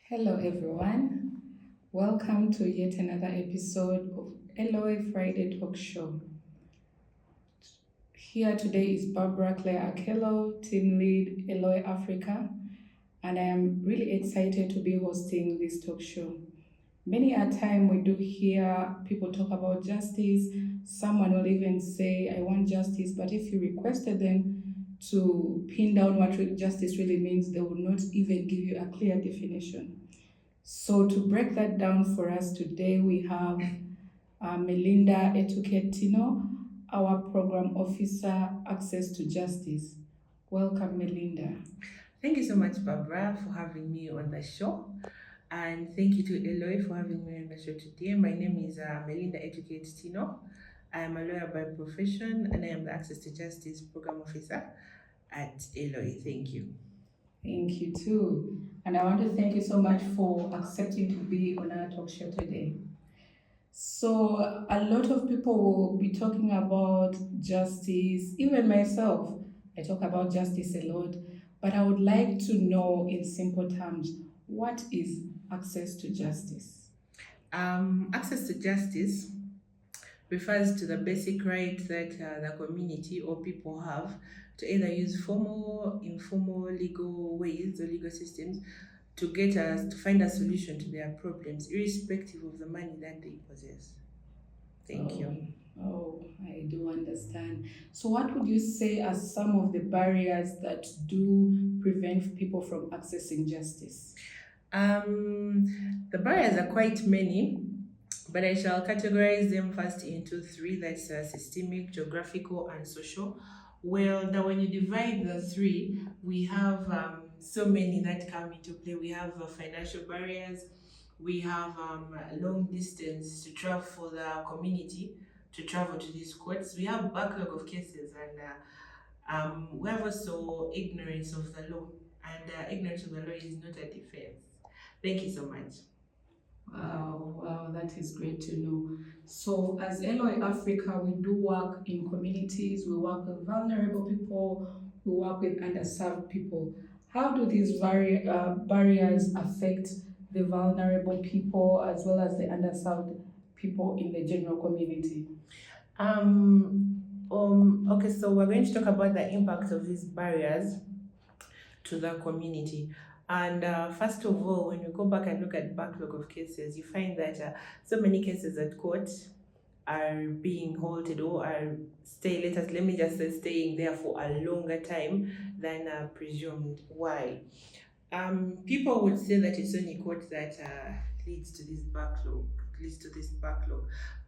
Hello, everyone. Welcome to yet another episode of Eloy Friday Talk Show. Here today is Barbara Claire Akello, Team Lead Eloy Africa, and I am really excited to be hosting this talk show. Many a time we do hear people talk about justice. Someone will even say, I want justice, but if you requested them to pin down what justice really means, they will not even give you a clear definition. So to break that down for us today, we have Melinda Etuquetino, our Program Officer, Access to Justice. Welcome, Melinda. Thank you so much, Barbara, for having me on the show. And thank you to Eloy for having me on the show today. My name is Melinda Educate Tino. I am a lawyer by profession and I am the Access to Justice Program Officer at Eloy. Thank you. Thank you too. And I want to thank you so much for accepting to be on our talk show today. So, a lot of people will be talking about justice, even myself. I talk about justice a lot, but I would like to know in simple terms what is access to justice? Access to justice refers to the basic right that the community or people have to either use formal, informal legal ways or legal systems to get us to find a solution to their problems, irrespective of the money that they possess. Thank you. I do understand. So, what would you say are some of the barriers that do prevent people from accessing justice? The barriers are quite many, but I shall categorize them first into three, that's systemic, geographical, and social. Well, now when you divide the three, we have so many that come into play. We have financial barriers, we have long distance to travel for the community to travel to these courts. We have backlog of cases, and we have also ignorance of the law, and ignorance of the law is not a defense. Thank you so much. Wow, that is great to know. So, as Eloy Africa, we do work in communities, we work with vulnerable people, we work with underserved people. How do these barriers affect the vulnerable people as well as the underserved people in the general community? Okay, so we're going to talk about the impact of these barriers to the community. And first of all, when you go back and look at backlog of cases, you find that so many cases at court are being halted or are let me just say staying there for a longer time than presumed. Why? People would say that it's only court that leads to this backlog,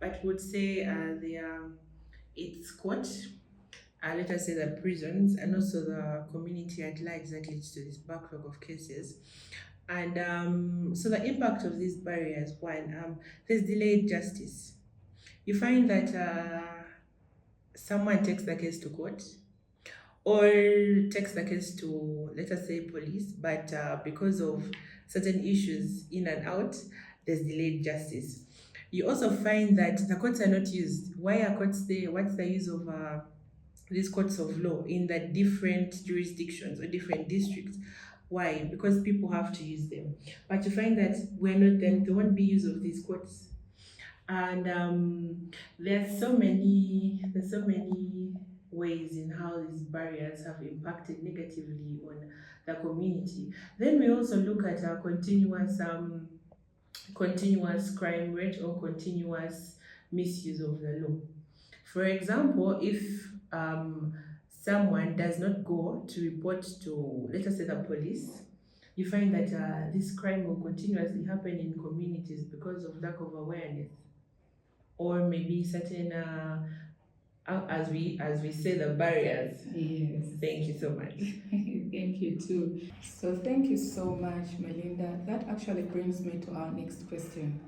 but would say it's court, let us say the prisons and also the community at large that leads to this backlog of cases. And so the impact of these barriers, one, there's delayed justice. You find that someone takes the case to court or takes the case to, let us say, police, but because of certain issues in and out, there's delayed justice. You also find that the courts are not used. Why are courts there? What's the use of these courts of law in the different jurisdictions or different districts? Why? Because people have to use them. But you find that we're not them, there won't be use of these courts. And there's so many ways in how these barriers have impacted negatively on the community. Then we also look at a continuous crime rate or continuous misuse of the law. For example, if someone does not go to report to, let us say, the police, you find that this crime will continuously happen in communities because of lack of awareness, or maybe certain, as we say, the barriers. Yes. Thank you so much. Thank you too. So thank you so much, Melinda. That actually brings me to our next question.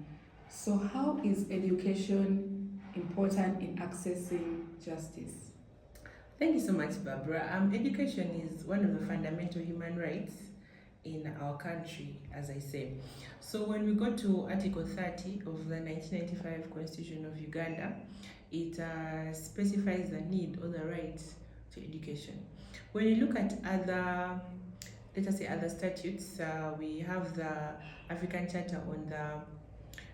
So how is education important in accessing justice? Thank you so much, Barbara. Education is one of the fundamental human rights in our country, as I say. So when we go to Article 30 of the 1995 Constitution of Uganda, it specifies the need or the right to education. When you look at other let us say, other statutes. We have the African Charter on the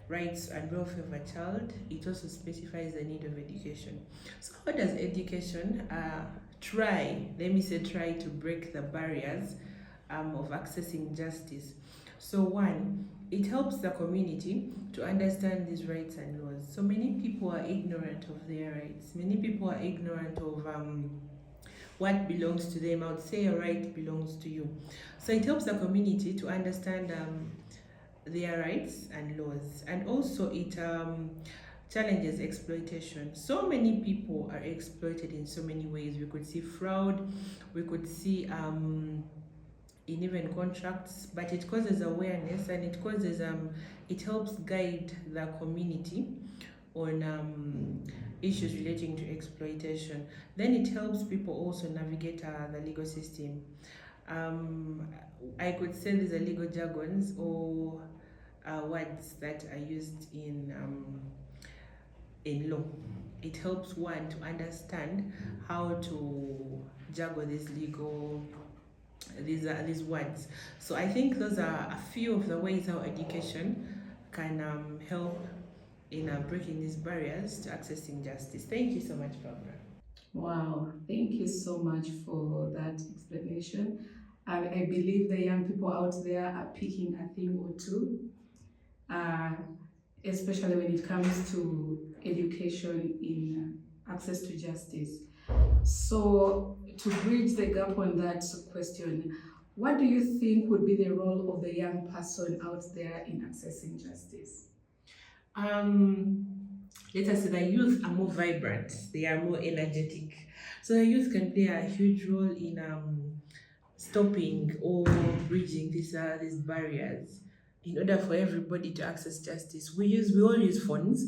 Rights and Welfare of a Child. It also specifies the need of education. So how does education try to break the barriers of accessing justice? So one, it helps the community to understand these rights and laws. So many people are ignorant of their rights. Many people are ignorant of what belongs to them. I would say a right belongs to you. So it helps the community to understand their rights and laws, and also it challenges exploitation. So many people are exploited in so many ways. We could see fraud, we could see in even contracts, but it causes awareness, and it helps guide the community on issues relating to exploitation. Then it helps people also navigate the legal system. I could say these are legal jargons or words that are used in law. It helps one to understand how to juggle these words. So I think those are a few of the ways how education can help in breaking these barriers to accessing justice. Thank you so much, Barbara. Wow, thank you so much for that explanation. I believe the young people out there are picking a thing or two, uh, especially when it comes to education in access to justice. So, to bridge the gap on that question, what do you think would be the role of the young person out there in accessing justice? Um, Let us say the youth are more vibrant, they are more energetic. So the youth can play a huge role in stopping or bridging these barriers in order for everybody to access justice. We all use phones.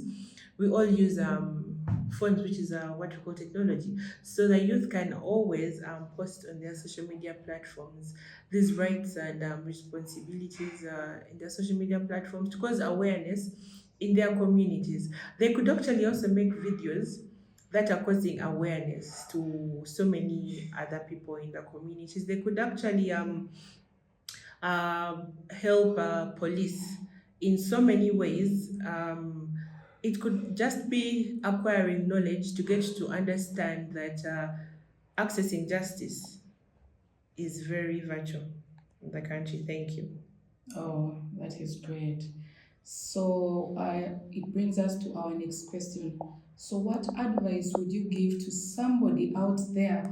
We all use phones, which is what we call technology. So the youth can always post on their social media platforms these rights and responsibilities in their social media platforms to cause awareness in their communities. They could actually also make videos that are causing awareness to so many other people in the communities. They could actually help police in so many ways. It could just be acquiring knowledge to get to understand that accessing justice is very vital in the country. Thank you. Oh, that is great. So it brings us to our next question. So, what advice would you give to somebody out there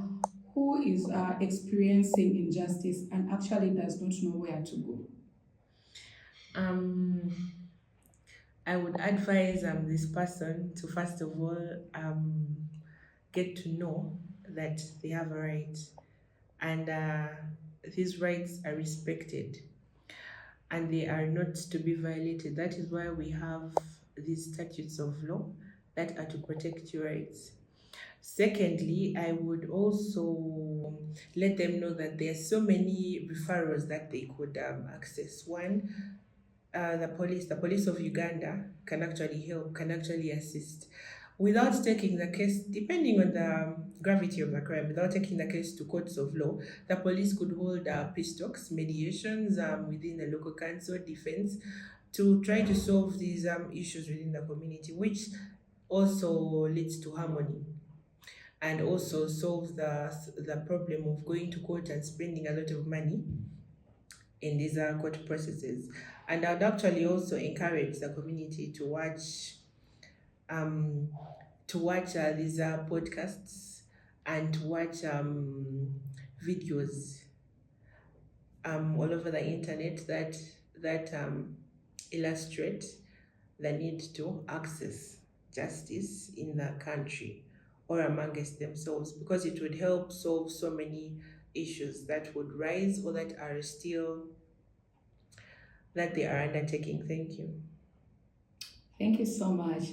who is experiencing injustice and actually does not know where to go? Um, I would advise this person to first of all get to know that they have a right, and these rights are respected and they are not to be violated. That is why we have these statutes of law that are to protect your rights. Secondly, I would also let them know that there are so many referrals that they could access. One, the police of Uganda can actually help, can actually assist without taking the case, depending on the gravity of the crime, without taking the case to courts of law. The police could hold peace talks, mediations within the local council, defense, to try to solve these issues within the community, which also leads to harmony and also solves the problem of going to court and spending a lot of money in these court processes. And I would actually also encourage the community um, to watch these podcasts and to watch videos all over the internet that illustrate the need to access justice in the country or amongst themselves, because it would help solve so many issues that would rise or that are still that they are undertaking. Thank you. Thank you so much.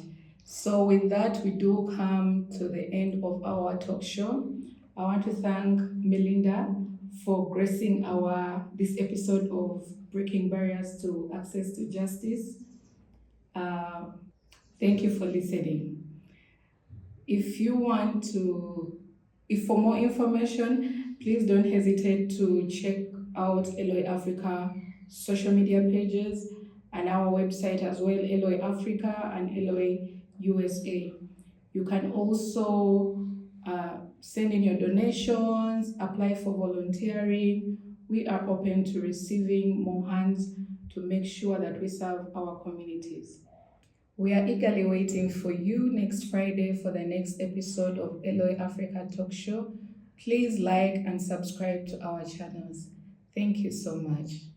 So, with that, we do come to the end of our talk show. I want to thank Melinda for gracing this episode of Breaking Barriers to Access to Justice. Thank you for listening. If for more information, please don't hesitate to check out Eloi Africa social media pages and our website as well, Eloi Africa and Eloi USA. You can also send in your donations, apply for volunteering. We are open to receiving more hands to make sure that we serve our communities. We are eagerly waiting for you next Friday for the next episode of Eloi Africa Talk Show. Please like and subscribe to our channels. Thank you so much.